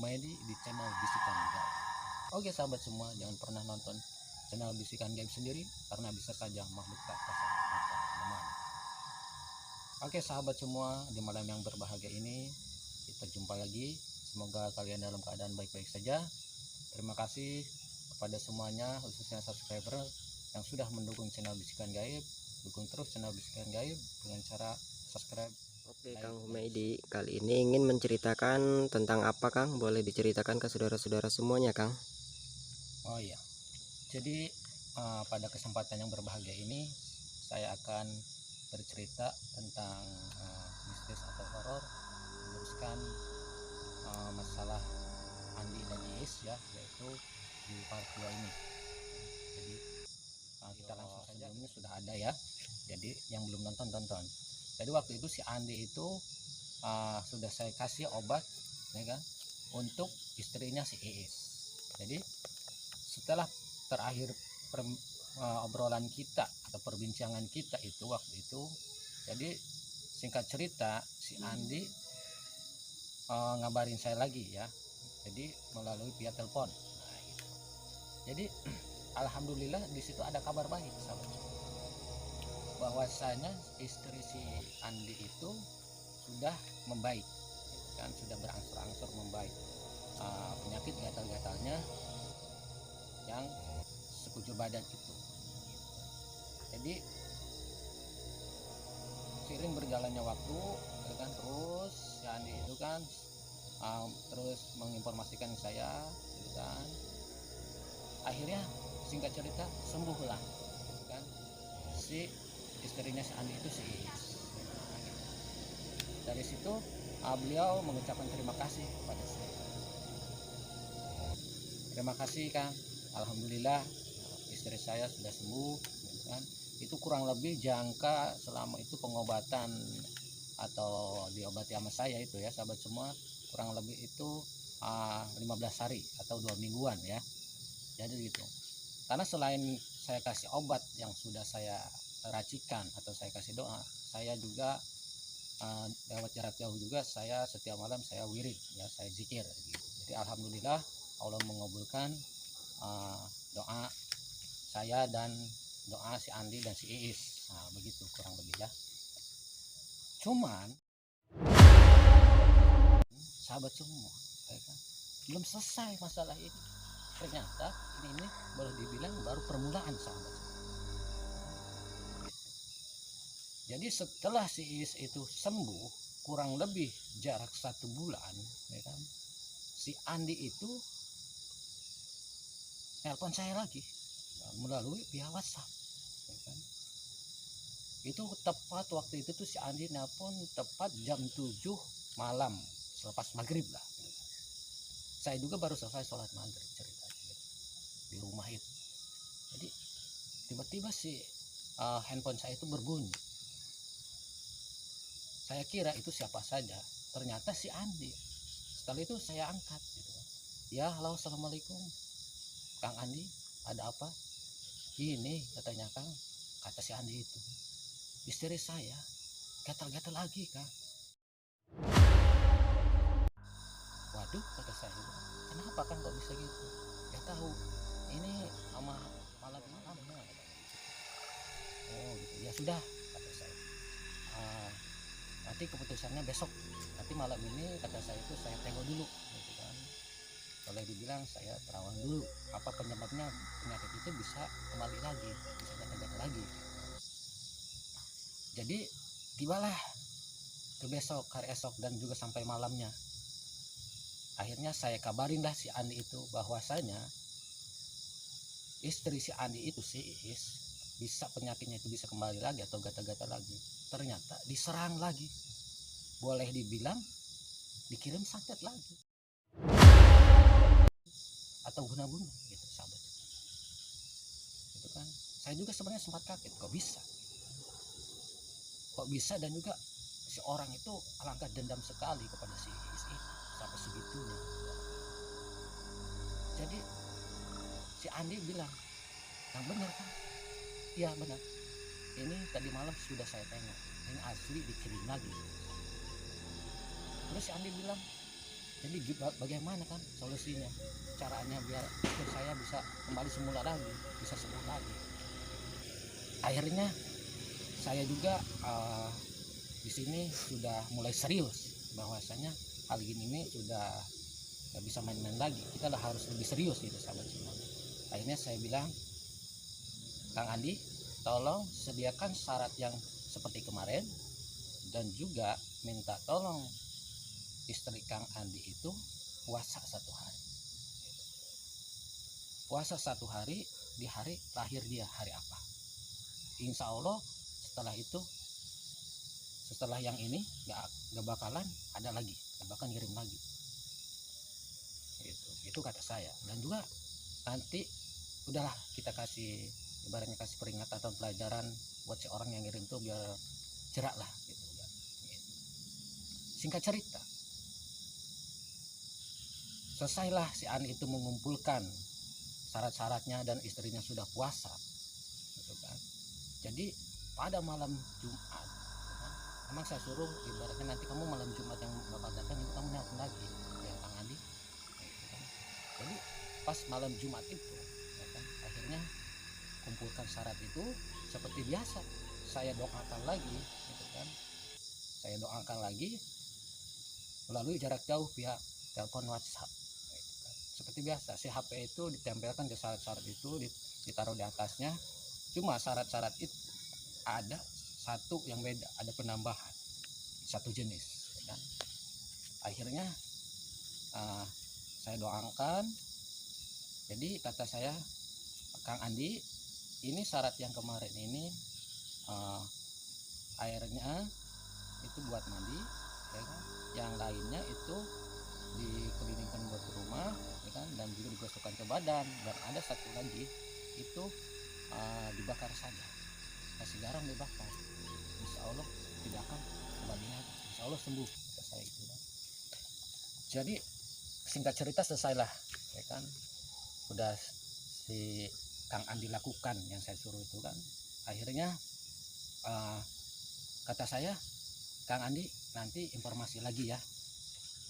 Humaydi di channel Bisikan Gaib. Oke sahabat semua, jangan pernah nonton channel Bisikan Gaib sendiri karena bisa saja makhluk tak kasat mata menemani. Oke sahabat semua, di malam yang berbahagia ini kita jumpa lagi. Semoga kalian dalam keadaan baik-baik saja. Terima kasih kepada semuanya, khususnya subscriber yang sudah mendukung channel Bisikan Gaib. Dukung terus channel Bisikan Gaib dengan cara subscribe. Oke Kang Humaydi, kali ini ingin menceritakan tentang apa Kang? Boleh diceritakan ke saudara-saudara semuanya Kang? Oh iya, jadi pada kesempatan yang berbahagia ini saya akan bercerita tentang mistis atau horor meneruskan masalah Andi dan Iis ya, yaitu di part 2 ini. Jadi kita langsung saja, ini sudah ada ya, jadi yang belum nonton tonton. Jadi waktu itu si Andi itu sudah saya kasih obat ya kan, untuk istrinya si Iis. Jadi setelah terakhir obrolan kita atau perbincangan kita itu waktu itu, jadi singkat cerita si Andi ngabarin saya lagi ya, jadi melalui via telepon. Nah, gitu. Jadi alhamdulillah di situ ada kabar baik sahabat, bahwasanya istri si Andi itu sudah membaik kan, sudah berangsur-angsur membaik penyakit gatal-gatalnya yang sekujur badan itu. Jadi seiring berjalannya waktu kan, terus si Andi itu kan terus menginformasikan saya kan, akhirnya singkat cerita sembuhlah kan si istrinya si Andi itu si Iis. Dari situ beliau mengucapkan terima kasih kepada saya. Terima kasih Kang, alhamdulillah istri saya sudah sembuh kan. Itu kurang lebih jangka selama itu pengobatan atau diobati sama saya itu ya sahabat semua, kurang lebih itu 15 hari atau 2 mingguan ya. Jadi gitu, karena selain saya kasih obat yang sudah saya racikan atau saya kasih doa, saya juga lewat jarak jauh juga saya setiap malam saya wirid ya, saya zikir gitu. Jadi alhamdulillah Allah mengabulkan doa saya dan doa si Andi dan si Iis. Nah begitu kurang lebih ya. Cuman sahabat semua ya kan, belum selesai masalah ini. Ternyata ini boleh dibilang baru permulaan sahabat semua. Jadi setelah si Iis itu sembuh kurang lebih jarak 1 bulan ya kan, si Andi itu telepon saya lagi melalui via WhatsApp ya kan. Itu tepat waktu itu tuh si Andi nelpon tepat jam 7 malam selepas maghrib lah. Saya juga baru selesai sholat maghrib ceritanya di rumah itu. Jadi tiba-tiba si handphone saya itu berbunyi. Saya kira itu siapa saja, ternyata si Andi. Setelah itu saya angkat gitu. Ya halo, assalamualaikum Kang Andi, ada apa? Ini katanya Kang, kata si Andi itu, istri saya gatal-gatal lagi Kang. Waduh kata saya, kenapa Kang kok bisa gitu? Gak tahu, ini sama malam-malamnya. Oh gitu, ya sudah kata saya, nanti keputusannya besok, nanti malam ini kata saya itu saya tengok dulu gitu kan. Boleh dibilang saya terawang dulu apa penyebabnya penyakit itu bisa kembali lagi, bisa gatal-gatal lagi. Jadi tibalah ke besok, hari esok dan juga sampai malamnya, akhirnya saya kabarin lah si Andi itu bahwasanya istri si Andi itu si Iis bisa penyakitnya itu bisa kembali lagi atau gatal-gatal lagi. Ternyata diserang lagi, boleh dibilang dikirim santet lagi atau guna-guna gitu sahabat. Itu kan saya juga sebenarnya sempat kaget, kok bisa dan juga si orang itu alangkah dendam sekali kepada si Iis itu sampai segitunya. Jadi si Andi bilang, yang benar kan? Iya benar, ini tadi malam sudah saya tengok, ini asli dikirim lagi. Terus si Andi bilang, Jadi bagaimana kan solusinya, caranya biar istri saya bisa kembali semula lagi, bisa sembuh lagi. Akhirnya saya juga di sini sudah mulai serius bahwasanya hal ini sudah nggak bisa main-main lagi, kita lah harus lebih serius gitu sahabat semua. Akhirnya saya bilang, Kang Andi, tolong sediakan syarat yang seperti kemarin, dan juga minta tolong istri Kang Andi itu puasa 1 hari. Puasa 1 hari di hari lahir dia, hari apa. Insya Allah setelah yang ini gak bakalan ada lagi, gak bakalan ngirim lagi. Itu kata saya. Dan juga nanti udahlah kita ibaratnya kasih peringatan atau pelajaran buat si orang yang ngirim tuh biar jerak lah gitu kan. Singkat cerita, selesailah si Ani itu mengumpulkan syarat-syaratnya dan istrinya sudah puasa gitu kan. Jadi pada malam Jumat, emang saya suruh ibaratnya nanti kamu malam Jumat yang bakal datang itu kamu nelfon lagi ya Kang Andi gitu kan. Jadi pas malam Jumat itu ya kan, akhirnya kumpulkan syarat itu seperti biasa, saya doakan lagi gitu kan, saya doakan lagi melalui jarak jauh via telepon WhatsApp gitu kan. Seperti biasa si HP itu ditempelkan ke syarat-syarat itu, ditaruh di atasnya. Cuma syarat-syarat itu ada satu yang beda, ada penambahan satu jenis ya kan. Akhirnya saya doakan. Jadi kata saya, Kang Andi, ini syarat yang kemarin ini airnya itu buat mandi ya kan? Yang lainnya itu dikelilingkan buat rumah ya kan? Dan juga digosokkan ke badan. Dan ada satu lagi itu dibakar saja, kasih garam dibakar, insya Allah tidak akan kembali lagi, insya Allah sembuh, kata saya itu kan. Jadi singkat cerita selesailah ya kan, udah si Kang Andi lakukan yang saya suruh itu kan. Akhirnya kata saya, Kang Andi nanti informasi lagi ya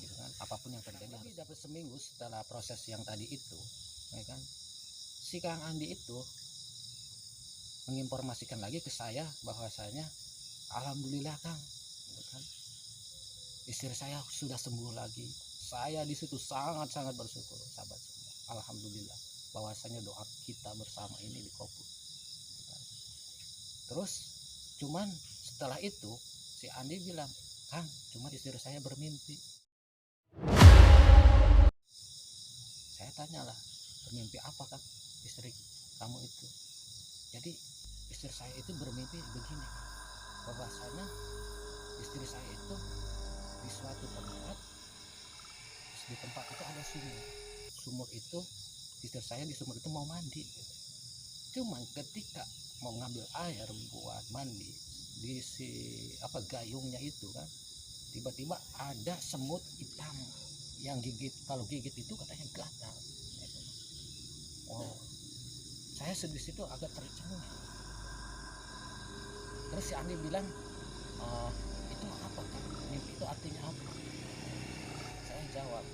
gitu kan, apapun yang terjadi. Tapi dapat seminggu setelah proses yang tadi itu ya kan, si Kang Andi itu menginformasikan lagi ke saya bahwasanya alhamdulillah Kang gitu kan, istri saya sudah sembuh lagi. Saya di situ sangat-sangat bersyukur sahabat semua, alhamdulillah bahwasanya doa kita bersama ini dikabul gitu kan. Terus cuman setelah itu si Andi bilang, Kang, cuma istri saya bermimpi. Saya tanyalah, bermimpi apa Kang istri kamu itu? Jadi istri saya itu bermimpi begini, bahwasanya istri saya itu di suatu tempat, di tempat itu ada sumur itu, istri saya di sumur itu mau mandi gitu. Cuman ketika mau ngambil air buat mandi di gayungnya itu kan, tiba-tiba ada semut hitam yang gigit, kalau gigit itu katanya gatal gitu. Oh, saya di situ agak tercengang. Terus si Andi bilang, itu apa Kang? Mimpi itu artinya apa? Saya jawab,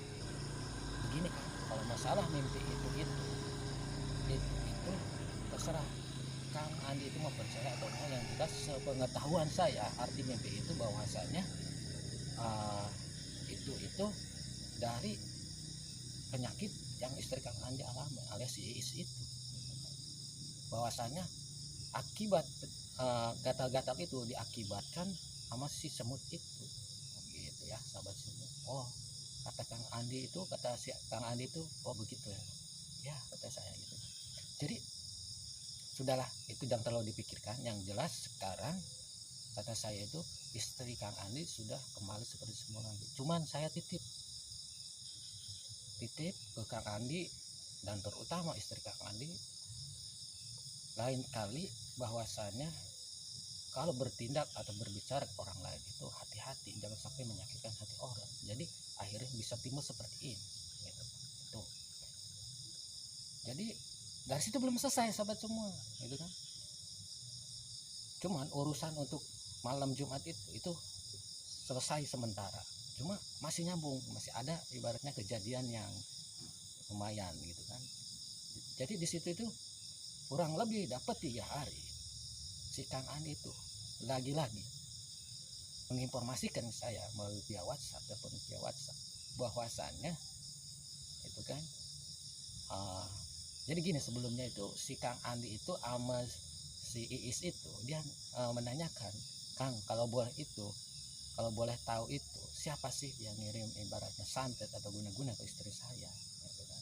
begini Kang, kalau masalah mimpi itu terserah Kang Andi itu mau percaya atau mau. Yang jelas sepengetahuan saya, arti mimpi itu bahwasanya itu dari penyakit yang istri Kang Andi alami alias si Iis itu, bahwasanya akibat gatal-gatal itu diakibatkan sama si semut itu gitu ya sahabat semua. Oh, kata Kang Andi itu, kata si Kang Andi itu, oh begitu ya kata saya gitu. Jadi sudahlah, itu jangan terlalu dipikirkan. Yang jelas sekarang kata saya itu istri Kang Andi sudah kembali seperti semula lagi. Cuman saya titip ke Kang Andi dan terutama istri Kang Andi, lain kali bahwasanya kalau bertindak atau berbicara ke orang lain itu hati-hati, jangan sampai menyakitkan hati orang. Jadi akhirnya bisa timbul seperti ini gitu. Tuh. Jadi dari situ belum selesai sahabat semua gitu kan. Cuman urusan untuk malam Jumat itu selesai sementara. cuma masih nyambung, masih ada ibaratnya kejadian yang lumayan gitu kan. Jadi di situ itu kurang lebih dapat 3 hari si Kang Andi itu lagi-lagi menginformasikan saya melalui via WhatsApp, telepon via WhatsApp, bahwasannya itu kan jadi gini, sebelumnya itu si Kang Andi itu sama si Iis itu dia menanyakan, Kang kalau boleh tahu itu siapa sih yang ngirim ibaratnya santet atau guna-guna ke istri saya gitu kan.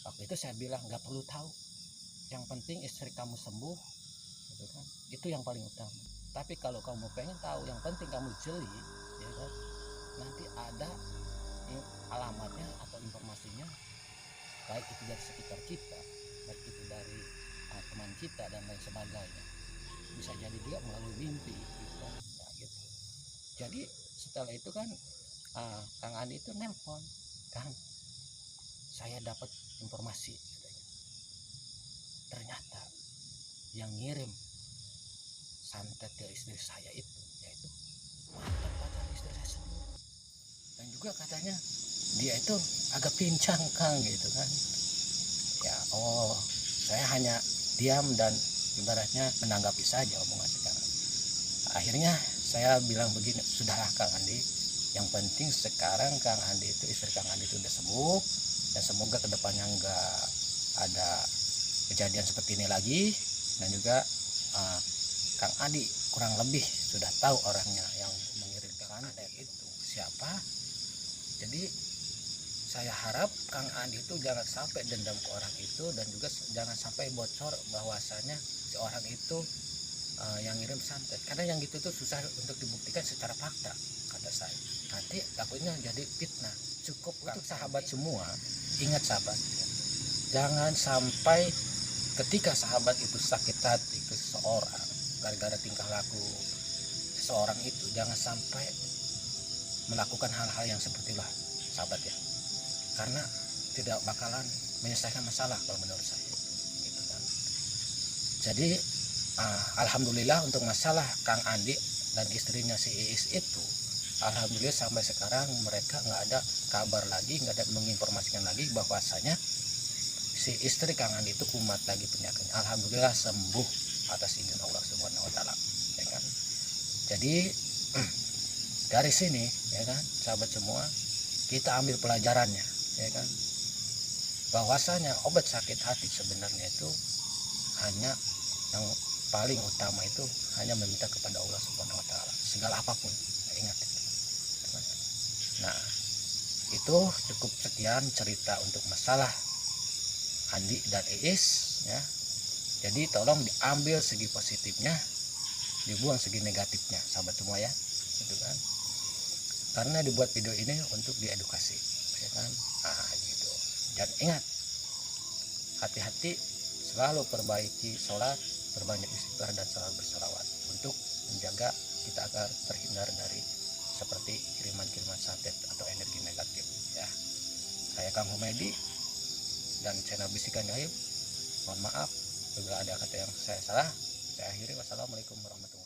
Waktu itu saya bilang nggak perlu tahu, yang penting istri kamu sembuh gitu kan, itu yang paling utama. Tapi kalau kamu pengen tahu, yang penting kamu jeli ya kan, nanti ada alamatnya atau informasinya, baik itu dari sekitar kita, baik itu dari teman kita dan lain sebagainya, bisa jadi juga melalui mimpi gitu kan. Nah, gitu. Jadi setelah itu kan Kang Andi itu nelpon, Kang saya dapat informasi katanya, ternyata yang ngirim santet ke istri saya itu yaitu mantan pacar istri saya sendiri, dan juga katanya dia itu agak pincang Kang gitu kan. Ya saya hanya diam dan ibaratnya menanggapi saja omongan sekarang. Akhirnya saya bilang begini, sudahlah Kang Andi, yang penting sekarang Kang Andi itu, istri Kang Andi itu udah sembuh, dan semoga kedepannya enggak ada kejadian seperti ini lagi, dan juga Kang Andi kurang lebih sudah tahu orangnya yang mengirimkan santet itu siapa. Jadi saya harap Kang Andi itu jangan sampai dendam ke orang itu, dan juga jangan sampai bocor bahwasanya si orang itu yang ngirim santet, karena yang gitu tuh susah untuk dibuktikan secara fakta kata saya. Nanti takutnya jadi fitnah. Cukup untuk sahabat semua, ingat sahabat, jangan sampai ketika sahabat itu sakit hati ke seseorang gara-gara tingkah laku seseorang itu, jangan sampai melakukan hal-hal yang seperti itulah sahabat ya, karena tidak bakalan menyelesaikan masalah kalau menurut saya gitu kan. Jadi alhamdulillah untuk masalah Kang Andi dan istrinya si Iis itu, alhamdulillah sampai sekarang mereka nggak ada kabar lagi, nggak ada menginformasikan lagi bahwasanya si istri Kang Andi itu kumat lagi penyakitnya. Alhamdulillah sembuh atas izin Allah Subhanahu wa taala ya kan. Jadi dari sini ya kan sahabat semua, kita ambil pelajarannya ya kan, bahwasanya obat sakit hati sebenarnya itu hanya yang paling utama itu hanya meminta kepada Allah Subhanahu wa taala segala apapun. Ingat itu. Nah, itu cukup sekian cerita untuk masalah Andi dan Iis ya. Jadi tolong diambil segi positifnya, dibuang segi negatifnya sahabat semua ya, gitu kan. Karena dibuat video ini untuk diedukasi ya kan. Gitu. Dan ingat, hati-hati, selalu perbaiki sholat, berbanyak istighfar dan selalu bersolawat untuk menjaga kita agar terhindar dari seperti kiriman-kiriman santet atau energi negatif ya. Saya Kang Humedi dan channel Bisikan Gaib. Mohon maaf bila ada kata yang saya salah. Saya akhiri. Wassalamualaikum warahmatullahi wabarakatuh.